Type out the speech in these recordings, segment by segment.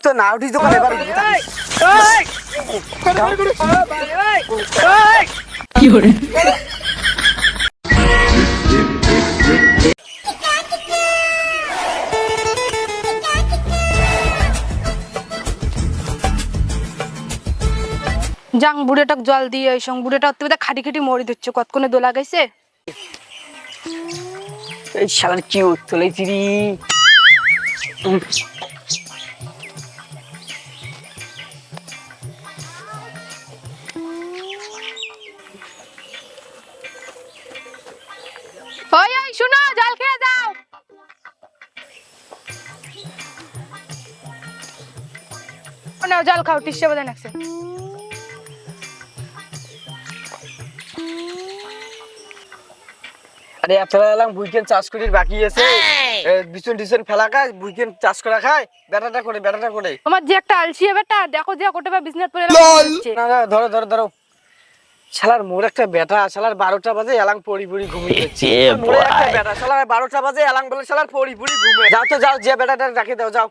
তো না উঠি দোকান এবার কি করে যাং বুড়েটাক জল দিয়ে ওই সঙ্গ বুড়েটা অত্যন্ত খাটি খাটি মরি দিচ্ছে কতক্ষণে দোলা গেছে এই শালার কি চলেছি রে ওই ওই শুনো জল খেয়ে যাও নাও জল খাও টিসে বদে নাকছে আরে আপনারা এলাম উইকেন্ড চাষ করির বাকি আছে বিছন টিছন ফেলা খায় উইকেন্ড চাষ করা খায় বেটাটা করে তোমার যে একটা আলসি বেটা দেখো যে কোটাবা বিজনেস করে না না ধরো শালার মোর একটা বেটা শালার 12টা বাজে এলাং পড়ি ঘুমিয়ে যাচ্ছে মোর একটা বেটা শালার 12টা বাজে এলাং বলে শালার পড়ি ঘুমিয়ে যাও যে বেটাটা ডাকে দাও যাও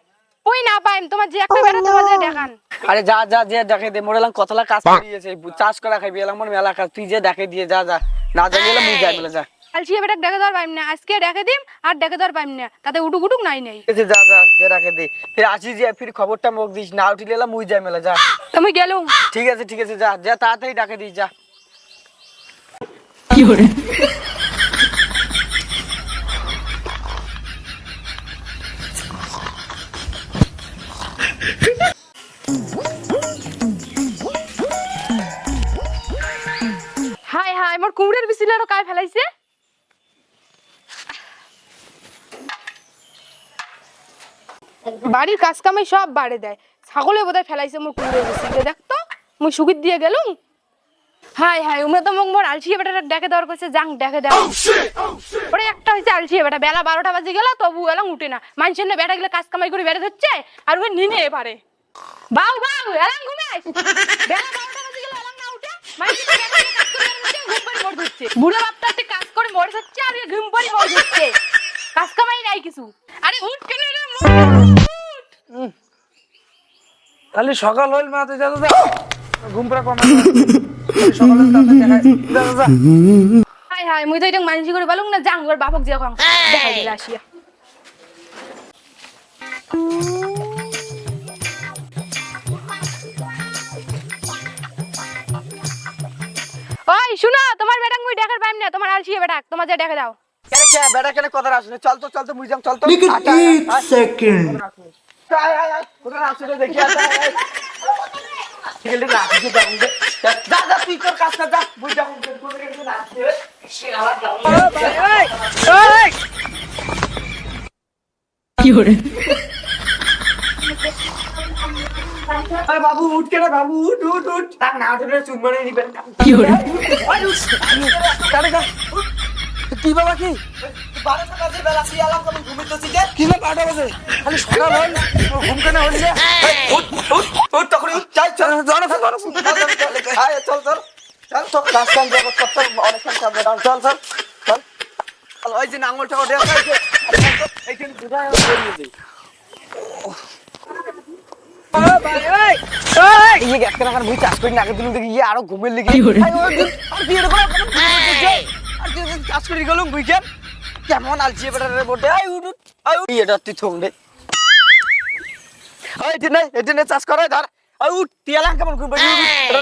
ওই না পাইম তোমার যে একটা বেটা তোমার যে দেখান আরে যা যে ডাকে দে মোর এলাং কতলা কাজ করিয়েছে চাষ করা খাইবি এলাং মোর মেলা কাজ তুই যে ডাকে দিয়ে যা না জানিলে মুই যাই বলে যা আলসি বেটা দেখে ধর পাইম না আজকে দেখে দিম আর দেখে ধর পাইম না তাতে উটুক নাই যা যে ডাকে দে ফির আসি যে ফির খবরটা মোক দিস না উঠিলে এলাম মুই যাই মেলা যা তুমি গেলুম ঠিক আছে যা তাড়াতাড়ি ডাকে দিস যা কি করে হাই মোর কুমড়ের বিচিলারও কায় ফেলাইছে বাড়ির কাজ কামাই সব বাড়ে দেয় ছাগলে বোধহয় ফেলাইছে মোর কুমড়ের বিচিলে দেখতো মুই সুগিত দিয়ে গেলুম হাই উমরা তো মোক মোর আলসি বেটা ডেকে দেওয়ার কইছে যাং ডেকে দাও ওরে একটা হইছে আলসি বেটা বেলা 12টা বাজে গেল তবু এলাম উঠে না মানুষের না বেটা গেলে কাজ কামাই করে বেড়ে ধরছে আর ওই নিনে পারে বাউ এলাম ঘুমে বেলা 12টা বাজে গেল এলাম না উঠে মানুষের বেটা গেলে কাজ করে বেড়ে ধরছে ঘুম পাড়ি মর ধরছে বুড়ো বাপটা কাজ করে মর ধরছে আর ঘুম পাড়ি মর ধরছে কাজ কামাই নাই কিছু আরে উঠ কেন রে তাহলে সকাল হইল মা তুই যা ঘুম পড়া কম সকালে যা হাই মুই তো এটা মানসি করে বলুম না যাং ওর বাপক যে এখন দেখাই দিলে আসিয়া ওই শুনো তোমার বেটাক মুই দেখার পাইম না তোমার আলসি বেটাক তোমার যে দেখে দাও কেন বেটা কেন কথা আসলে চল তো মুই যাম চল তো সেকেন্ড কোথায় আসলে দেখি যা তুই তোর কাজ কর যা মুই যাম কি করে আরে বাবু উঠ কেন বাবু উঠ তার না উঠে চুম্বনে নিবেন কি করে কি বাবা কি 12টা বাজে বেলা সি আলাম আমি ঘুমিতেছি যে কি না 12টা বাজে খালি সকাল হল ঘুম কেন হল যে উঠ তখন চাই চল আয় চল তো কাজ কাম যাব কত অনেক কাম করব চল ওই যে আঙুলটা ওঠে এইখানে বুঝায় বেরিয়ে যাই এই যে একটা মুই চাষ করি না আগে দিন দেখি আরো ঘুমের লেগে চাষ করি গেলাম বুঝছেন কেমন আলছি বেটারে বটে এটা তুই থম রে এটা নে চাষ করে ধর উঠ তিয়ালাম কেমন ঘুম এটা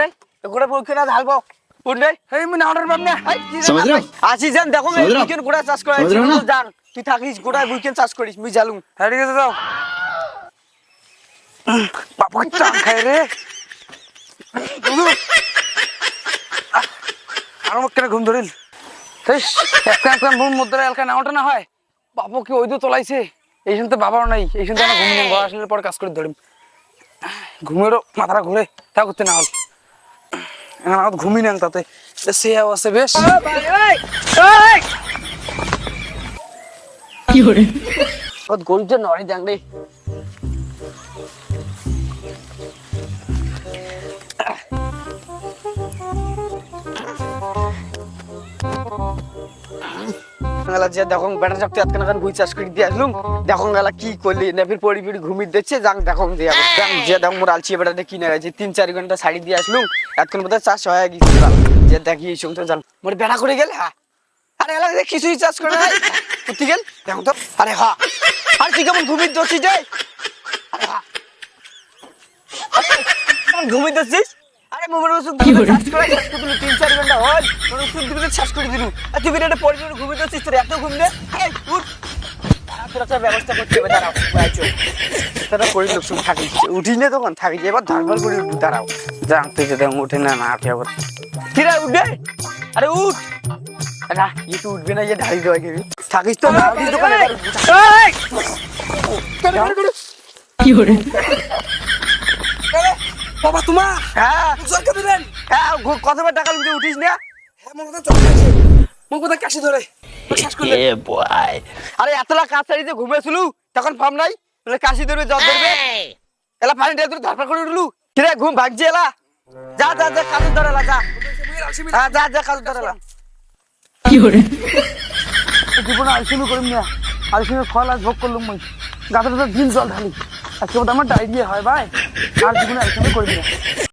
নেই গোটা বউকে না ঢালবো উঠ নেই এই মুই নাওয়ার বাপ না আসি যান দেখো বুইকেন গোটা চাষ করে জান তুই থাকিস গোটা বুইকেন চাষ করিস মুই জালুম হ্যাঁ ঠিক আছে যাও বাবু চান খাই রে আর মোক কেন ঘুম ধরিল একটা ঘুম মধ্যে এলাকা নাওটা না হয় বাবু কি ওই তো তোলাইছে এই শুনতে বাবাও নাই এই শুনতে না ঘুম নেই ঘর আসলে পরে কাজ করে ধরিম ঘুমেরও মাথাটা ঘুরে তা করতে না হল এখন ঘুমি নেন তাতে সে আছে বেশ কি করে গরিব যে নয় দেখ রে গেলা যে দেখো বেটা চাপতে এতক্ষণ এখন গুই চাষ করে দিয়ে আসলুম দেখো গেলা কি করলি না ফির পড়ি পিড়ি ঘুমিয়ে দিচ্ছে যাং দেখো যে যে দেখো মোর আলছি বেটাতে কিনে গেছে 3-4 ঘন্টা শাড়ি দিয়ে আসলুম এতক্ষণ বোধহয় চাষ হয়ে গেছে যে দেখি এই সঙ্গে জান মোর বেটা করে গেল হ্যাঁ আরে এলা কিছুই চাষ করে নাই করতে গেল দেখো তো আরে হ্যাঁ আর তুই কেমন ঘুমিয়ে দিচ্ছিস যে আরে হ্যাঁ কেমন ঘুমিয়ে দিচ্ছিস আরে মোর ওষুধ চাষ করে 3-4 ঘন্টা হয় মোর ওষুধ দিবি চাষ করে দিলু আর তুই এটা পড়ে পড়ে ঘুমিয়ে দিচ্ছিস তোর এত ঘুম দে এই উঠ তোর একটা ব্যবস্থা করতে হবে দাঁড়াও আইছো তোরা পড়ি লোক সব থাকিস উঠি না তখন থাকি এবার ধারবার করে উঠ দাঁড়াও জানতে যেতে উঠে না না আটে আবার কিরা উঠবে আরে উঠ না এই তো উঠবে না যে ঢালি দেওয়া গেবি থাকিস তো না উঠি দোকানে কি করে বাবা তোমার হ্যাঁ জলকে দিলেন হ্যাঁ কতবার টাকা লুটে উঠিস না হ্যাঁ মোর কথা চল আছে মোর কথা কাশি ধরে শেষ করলে এ বয় আরে এতলা কাজ ছাড়িতে ঘুমিয়েছিলু তখন ফার্ম নাই বলে কাশি ধরবে জল ধরবে এলা পানি ঢেলে ধরপা করে উঠলু কিরে ঘুম ভাগছে এলা যা যা যা কাজ ধরে এলা যা হ্যাঁ যা যা কাজ ধরে এলা কি করে জীবনে আলসিমি করিম না আলসিমি ফল আজ ভোগ করলুম মই গাছের দিন জল ঢালি আজকে আমার ডায়রিয়া হয় ভাই আর জীবনে আলসিমি করিম না